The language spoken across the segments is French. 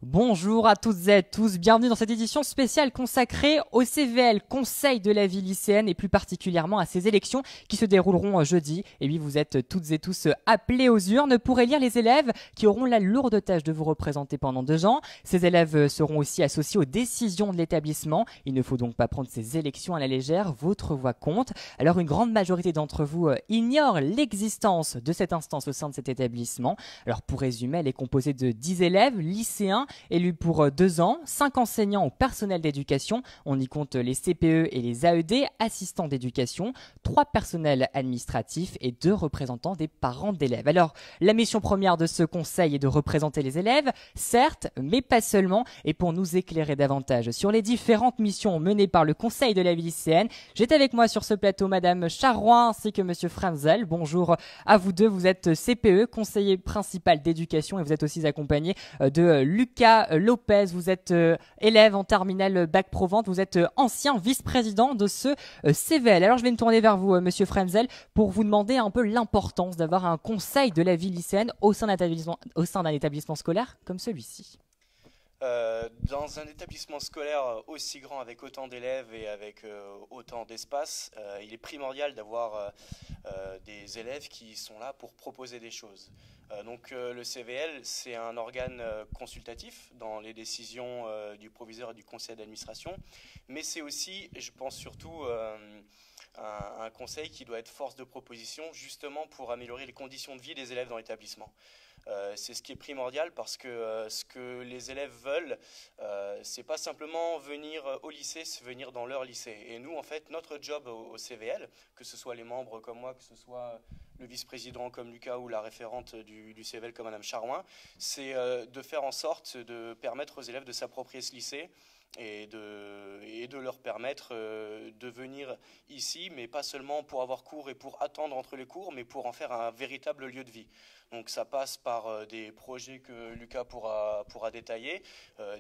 Bonjour à toutes et à tous, bienvenue dans cette édition spéciale consacrée au CVL, Conseil de la vie lycéenne, et plus particulièrement à ces élections qui se dérouleront jeudi. Et oui, vous êtes toutes et tous appelés aux urnes pour élire les élèves qui auront la lourde tâche de vous représenter pendant 2 ans. Ces élèves seront aussi associés aux décisions de l'établissement. Il ne faut donc pas prendre ces élections à la légère, votre voix compte. Alors une grande majorité d'entre vous ignore l'existence de cette instance au sein de cet établissement. Alors pour résumer, elle est composée de 10 élèves lycéens élus pour 2 ans, 5 enseignants au personnel d'éducation, on y compte les CPE et les AED, assistants d'éducation, 3 personnels administratifs et 2 représentants des parents d'élèves. Alors, la mission première de ce conseil est de représenter les élèves, certes, mais pas seulement, et pour nous éclairer davantage sur les différentes missions menées par le conseil de la vie lycéenne, j'ai avec moi sur ce plateau Madame Charroin ainsi que Monsieur Frenzel. Bonjour à vous deux, vous êtes CPE, conseiller principal d'éducation, et vous êtes aussi accompagné de Lucas Lopez, vous êtes élève en terminale bac pro vente, vous êtes ancien vice-président de ce CVL. Alors je vais me tourner vers vous, Monsieur Frenzel, pour vous demander un peu l'importance d'avoir un conseil de la vie lycéenne au sein d'un établissement scolaire comme celui-ci. Dans un établissement scolaire aussi grand, avec autant d'élèves et avec autant d'espace, il est primordial d'avoir des élèves qui sont là pour proposer des choses. Donc le CVL, c'est un organe consultatif dans les décisions du proviseur et du conseil d'administration, mais c'est aussi, je pense surtout, un conseil qui doit être force de proposition justement pour améliorer les conditions de vie des élèves dans l'établissement. C'est ce qui est primordial parce que ce que les élèves veulent, c'est pas simplement venir au lycée, c'est venir dans leur lycée. Et nous, en fait, notre job au CVL, que ce soit les membres comme moi, que ce soit le vice-président comme Lucas ou la référente du CVL comme Madame Charroin, c'est de faire en sorte de permettre aux élèves de s'approprier ce lycée et de leur permettre de venir ici, mais pas seulement pour avoir cours et pour attendre entre les cours, mais pour en faire un véritable lieu de vie. Donc ça passe par des projets que Lucas pourra détailler,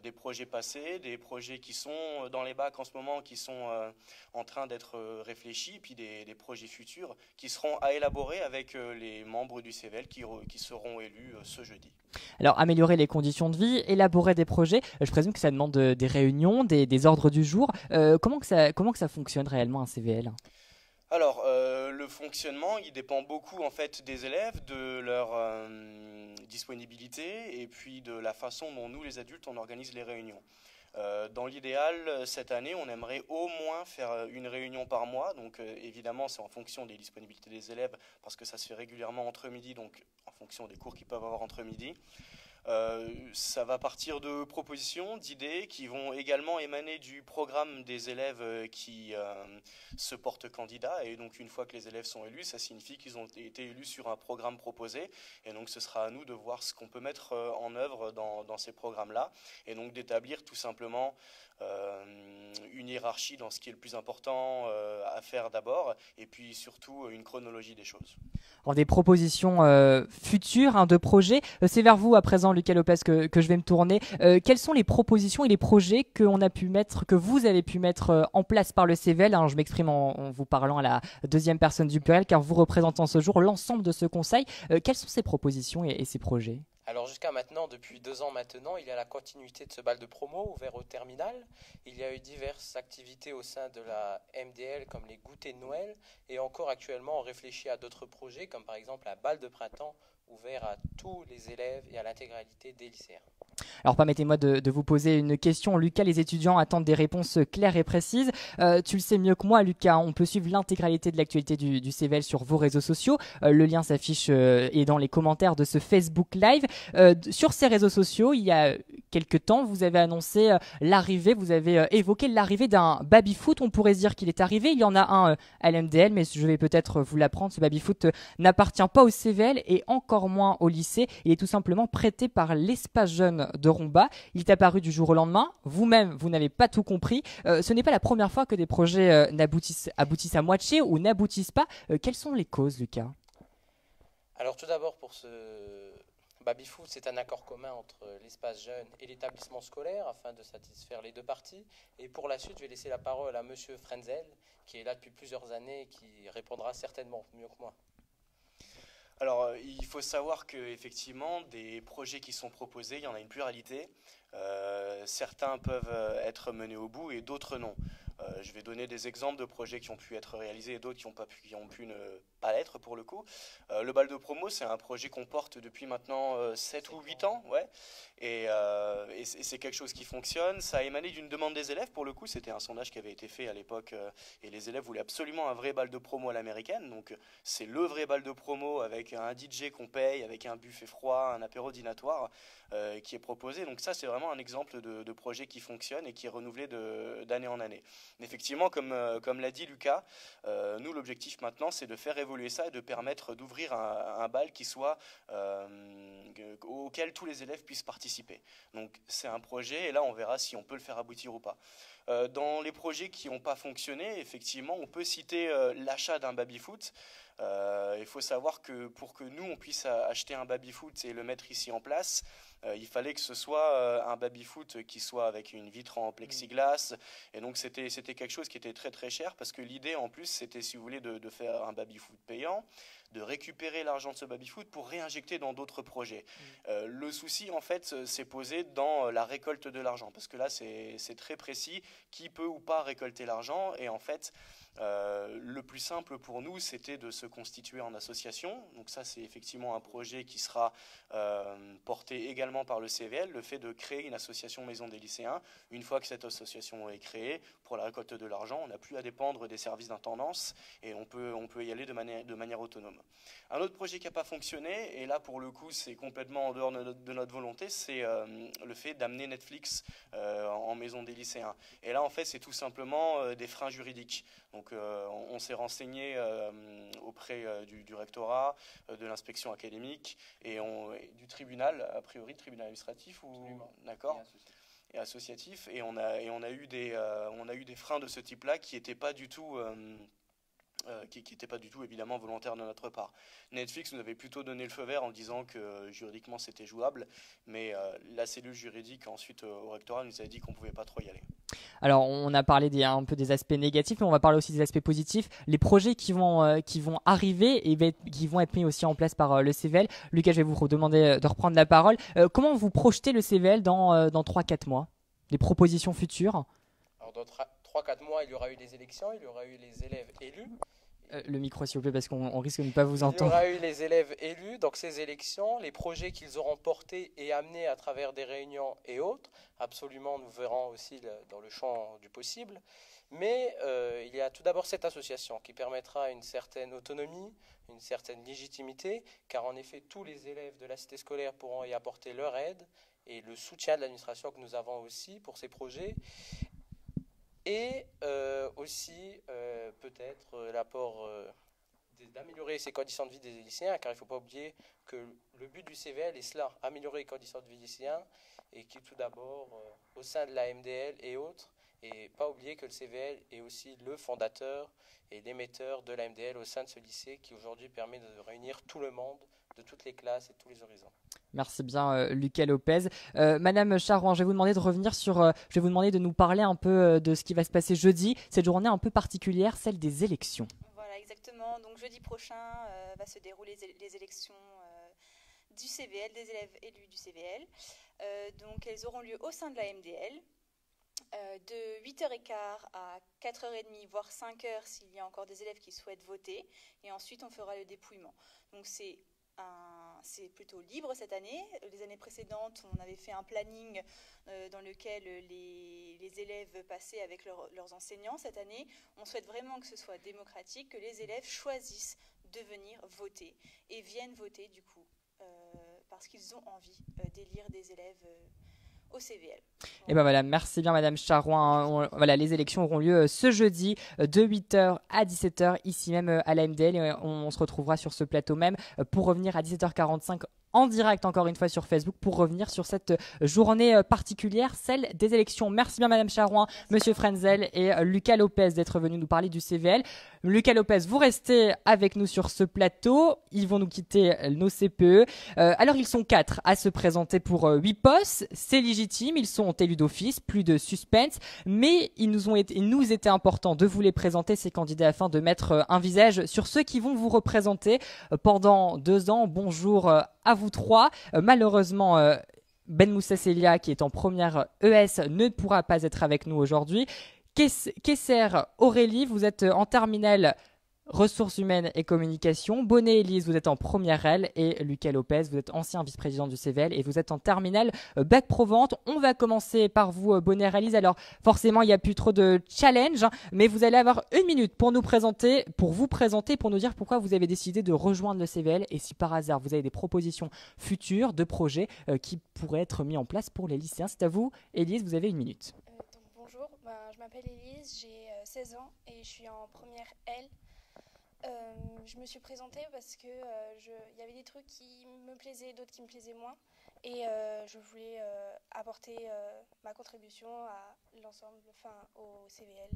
des projets passés, des projets qui sont dans les bacs en ce moment, qui sont en train d'être réfléchis, puis des projets futurs qui seront à élaborer avec les membres du CVL qui seront élus ce jeudi. Alors améliorer les conditions de vie, élaborer des projets, je présume que ça demande des réunions, des ordres du jour. Comment que ça fonctionne réellement un CVL? Alors, le fonctionnement, il dépend beaucoup en fait des élèves, de leur disponibilité et puis de la façon dont nous, les adultes, on organise les réunions. Dans l'idéal, cette année, on aimerait au moins faire une réunion par mois. Donc, évidemment, c'est en fonction des disponibilités des élèves parce que ça se fait régulièrement entre midi, donc en fonction des cours qu'ils peuvent avoir entre midi. Ça va partir de propositions, d'idées qui vont également émaner du programme des élèves qui se portent candidats. Et donc une fois que les élèves sont élus, ça signifie qu'ils ont été élus sur un programme proposé. Et donc ce sera à nous de voir ce qu'on peut mettre en œuvre dans ces programmes-là. Et donc d'établir tout simplement une hiérarchie dans ce qui est le plus important à faire d'abord. Et puis surtout une chronologie des choses. Alors, des propositions futures de projets. C'est vers vous à présent, Lucas Lopez, que je vais me tourner. Quelles sont les propositions et les projets que vous avez pu mettre en place par le CVL? Alors, je m'exprime en vous parlant à la deuxième personne du pluriel, car vous représentez en ce jour l'ensemble de ce conseil. Quelles sont ces propositions et ces projets? Alors jusqu'à maintenant, depuis 2 ans maintenant, il y a la continuité de ce bal de promo ouvert au terminal. Il y a eu diverses activités au sein de la MDL comme les goûters de Noël. Et encore actuellement, on réfléchit à d'autres projets comme par exemple la balle de printemps ouvert à tous les élèves et à l'intégralité des lycéens. Alors permettez-moi de vous poser une question. Lucas, les étudiants attendent des réponses claires et précises. Tu le sais mieux que moi, Lucas, on peut suivre l'intégralité de l'actualité du CVL sur vos réseaux sociaux. Le lien s'affiche et dans les commentaires de ce Facebook Live. Sur ces réseaux sociaux, il y a quelques temps, vous avez annoncé vous avez évoqué l'arrivée d'un baby-foot. On pourrait se dire qu'il est arrivé. Il y en a un à l'MDL, mais je vais peut-être vous l'apprendre. Ce baby-foot n'appartient pas au CVL et encore moins au lycée. Il est tout simplement prêté par l'espace jeune de Romba. Il est apparu du jour au lendemain. Vous-même, vous n'avez pas tout compris. Ce n'est pas la première fois que des projets aboutissent à moitié ou n'aboutissent pas. Quelles sont les causes, Lucas? Alors tout d'abord pour ce baby-foot, c'est un accord commun entre l'espace jeune et l'établissement scolaire afin de satisfaire les deux parties. Et pour la suite, je vais laisser la parole à Monsieur Frenzel qui est là depuis plusieurs années et qui répondra certainement mieux que moi. Alors, il faut savoir qu'effectivement, des projets qui sont proposés, il y en a une pluralité. Certains peuvent être menés au bout et d'autres non. Je vais donner des exemples de projets qui ont pu être réalisés et d'autres qui ont pu ne pas l'être pour le coup. Le bal de promo, c'est un projet qu'on porte depuis maintenant 7 ou 8 ans, ouais. Et c'est quelque chose qui fonctionne. Ça a émané d'une demande des élèves pour le coup. C'était un sondage qui avait été fait à l'époque et les élèves voulaient absolument un vrai bal de promo à l'américaine. Donc c'est le vrai bal de promo avec un DJ qu'on paye, avec un buffet froid, un apéro dînatoire qui est proposé. Donc ça, c'est vraiment un exemple de projet qui fonctionne et qui est renouvelé d'année en année. Effectivement, comme l'a dit Lucas, nous, l'objectif maintenant, c'est de faire évoluer ça et de permettre d'ouvrir un bal qui soit auquel tous les élèves puissent participer. Donc c'est un projet et là, on verra si on peut le faire aboutir ou pas. Dans les projets qui n'ont pas fonctionné, effectivement, on peut citer l'achat d'un baby-foot. Il faut savoir que pour que nous, on puisse acheter un baby-foot et le mettre ici en place, il fallait que ce soit un baby-foot qui soit avec une vitre en plexiglas. Et donc, c'était quelque chose qui était très, très cher parce que l'idée, en plus, c'était, si vous voulez, de faire un baby-foot payant, de récupérer l'argent de ce baby-foot pour réinjecter dans d'autres projets. Le souci, en fait, s'est posé dans la récolte de l'argent parce que là, c'est très précis qui peut ou pas récolter l'argent. Et en fait, le plus simple pour nous, c'était de se constituer en association. Donc ça, c'est effectivement un projet qui sera porté également par le CVL, le fait de créer une association Maison des lycéens. Une fois que cette association est créée, pour la récolte de l'argent, on n'a plus à dépendre des services d'intendance et on peut y aller de manière autonome. Un autre projet qui n'a pas fonctionné, et là pour le coup c'est complètement en dehors de notre volonté, c'est le fait d'amener Netflix en Maison des lycéens. Et là en fait c'est tout simplement des freins juridiques. Donc on s'est renseigné auprès du rectorat, de l'inspection académique et du tribunal, a priori tribunal administratif ou d'accord et associatif, et on a eu des freins de ce type-là qui n'étaient pas du tout qui n'était pas du tout évidemment volontaire de notre part. Netflix nous avait plutôt donné le feu vert en disant que juridiquement c'était jouable, mais la cellule juridique ensuite au rectorat nous a dit qu'on ne pouvait pas trop y aller. Alors, on a parlé un peu des aspects négatifs, mais on va parler aussi des aspects positifs. Les projets qui vont arriver et qui vont être mis aussi en place par le CVL. Lucas, je vais vous demander de reprendre la parole. Comment vous projetez le CVL dans 3-4 mois? Les propositions futures? Alors, dans 3-4 mois, il y aura eu des élections, il y aura eu les élèves élus. Le micro, s'il vous plaît, parce qu'on risque de ne pas vous entendre. Il y aura eu les élèves élus, donc ces élections, les projets qu'ils auront portés et amenés à travers des réunions et autres, absolument, nous verrons aussi dans le champ du possible. Mais il y a tout d'abord cette association qui permettra une certaine autonomie, une certaine légitimité, car en effet, tous les élèves de la cité scolaire pourront y apporter leur aide et le soutien de l'administration que nous avons aussi pour ces projets. Et aussi peut-être l'apport d'améliorer ces conditions de vie des lycéens, car il ne faut pas oublier que le but du CVL est cela, améliorer les conditions de vie des lycéens, et qui tout d'abord au sein de la MDL et autres, et pas oublier que le CVL est aussi le fondateur et l'émetteur de la MDL au sein de ce lycée qui aujourd'hui permet de réunir tout le monde, de toutes les classes et tous les horizons. Merci bien Lucas Lopez. Madame Charouan, je vais vous demander de revenir je vais vous demander de nous parler un peu de ce qui va se passer jeudi, cette journée un peu particulière, celle des élections. Voilà, exactement. Donc jeudi prochain va se dérouler les élections du CVL, des élèves élus du CVL. Donc elles auront lieu au sein de la MDL. De 8h15 à 4h30, voire 5h s'il y a encore des élèves qui souhaitent voter. Et ensuite, on fera le dépouillement. Donc c'est plutôt libre cette année. Les années précédentes, on avait fait un planning dans lequel les élèves passaient avec leurs enseignants. Cette année, on souhaite vraiment que ce soit démocratique, que les élèves choisissent de venir voter et viennent voter du coup, parce qu'ils ont envie d'élire des élèves au CVL. Et ben voilà, merci bien Madame Charouan. Voilà, les élections auront lieu ce jeudi de 8h à 17h ici même à la MDL et on se retrouvera sur ce plateau même pour revenir à 17h45 en direct encore une fois sur Facebook pour revenir sur cette journée particulière, celle des élections. Merci bien Madame Charouin, Monsieur Frenzel et Lucas Lopez d'être venus nous parler du CVL. Lucas Lopez, vous restez avec nous sur ce plateau. Ils vont nous quitter nos CPE. Alors ils sont 4 à se présenter pour 8 postes. C'est légitime, ils sont élus d'office, plus de suspense. Mais il nous était important de vous les présenter, ces candidats, afin de mettre un visage sur ceux qui vont vous représenter pendant 2 ans. Bonjour à vous 3. Malheureusement, Ben Moussa Celia, qui est en première ES, ne pourra pas être avec nous aujourd'hui. Kesser Aurélie, vous êtes en terminale ressources humaines et communication. Bonnet Élise, vous êtes en première L. Et Lucas Lopez, vous êtes ancien vice-président du CVL et vous êtes en terminale bac pro vente. On va commencer par vous, Bonnet Élise. Alors forcément, il n'y a plus trop de challenge, mais vous allez avoir 1 minute pour vous présenter, pour nous dire pourquoi vous avez décidé de rejoindre le CVL et si par hasard vous avez des propositions futures de projets qui pourraient être mis en place pour les lycéens. C'est à vous, Élise, vous avez 1 minute. Bonjour, je m'appelle Élise, j'ai 16 ans et je suis en première L. Je me suis présentée parce que y avait des trucs qui me plaisaient, d'autres qui me plaisaient moins. Et je voulais apporter ma contribution à l'ensemble, au CVL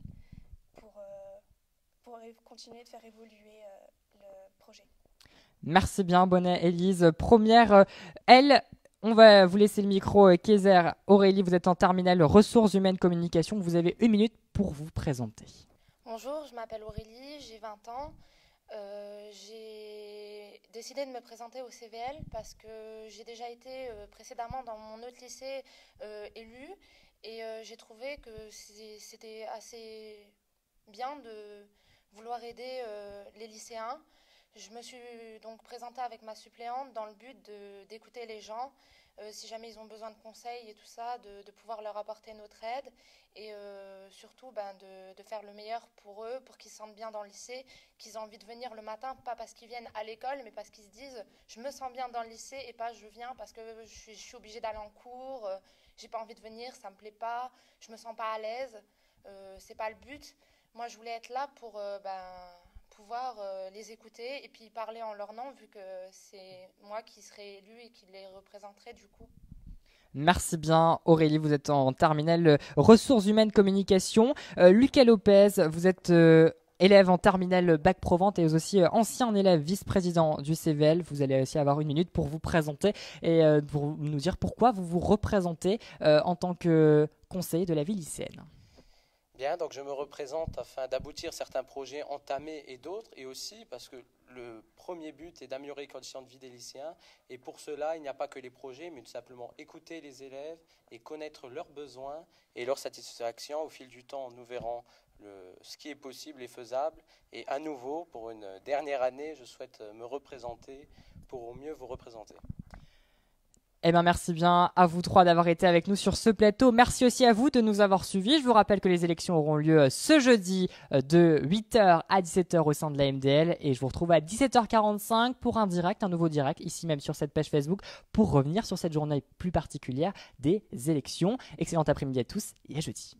pour continuer de faire évoluer le projet. Merci bien, Bonnet, Élise. Première L. On va vous laisser le micro. Kesser Aurélie, vous êtes en terminale ressources humaines communication. Vous avez 1 minute pour vous présenter. Bonjour, je m'appelle Aurélie, j'ai 20 ans. J'ai décidé de me présenter au CVL parce que j'ai déjà été précédemment dans mon autre lycée élu et j'ai trouvé que c'était assez bien de vouloir aider les lycéens. Je me suis donc présentée avec ma suppléante dans le but d'écouter les gens, si jamais ils ont besoin de conseils et tout ça, de pouvoir leur apporter notre aide et surtout de faire le meilleur pour eux, pour qu'ils se sentent bien dans le lycée, qu'ils aient envie de venir le matin, pas parce qu'ils viennent à l'école, mais parce qu'ils se disent « je me sens bien dans le lycée » et pas « je viens parce que je suis obligée d'aller en cours, j'ai pas envie de venir, ça me plaît pas, je me sens pas à l'aise ». C'est pas le but. Moi, je voulais être là pour pouvoir les écouter et puis parler en leur nom, vu que c'est moi qui serai élue et qui les représenterai du coup. Merci bien, Aurélie, vous êtes en terminale ressources humaines communication. Lucas Lopez, vous êtes élève en terminale bac pro vente et aussi ancien élève vice-président du CVL. Vous allez aussi avoir 1 minute pour vous présenter et pour nous dire pourquoi vous vous représentez en tant que conseiller de la vie lycéenne. Bien, donc je me représente afin d'aboutir certains projets entamés et d'autres, et aussi parce que le premier but est d'améliorer les conditions de vie des lycéens, et pour cela, il n'y a pas que les projets, mais tout simplement écouter les élèves et connaître leurs besoins et leurs satisfactions. Au fil du temps, nous verrons ce qui est possible et faisable, et à nouveau, pour une dernière année, je souhaite me représenter pour au mieux vous représenter. Eh bien, merci bien à vous 3 d'avoir été avec nous sur ce plateau. Merci aussi à vous de nous avoir suivis. Je vous rappelle que les élections auront lieu ce jeudi de 8h à 17h au sein de la MDL. Et je vous retrouve à 17h45 pour un nouveau direct, ici même sur cette page Facebook, pour revenir sur cette journée plus particulière des élections. Excellent après-midi à tous et à jeudi.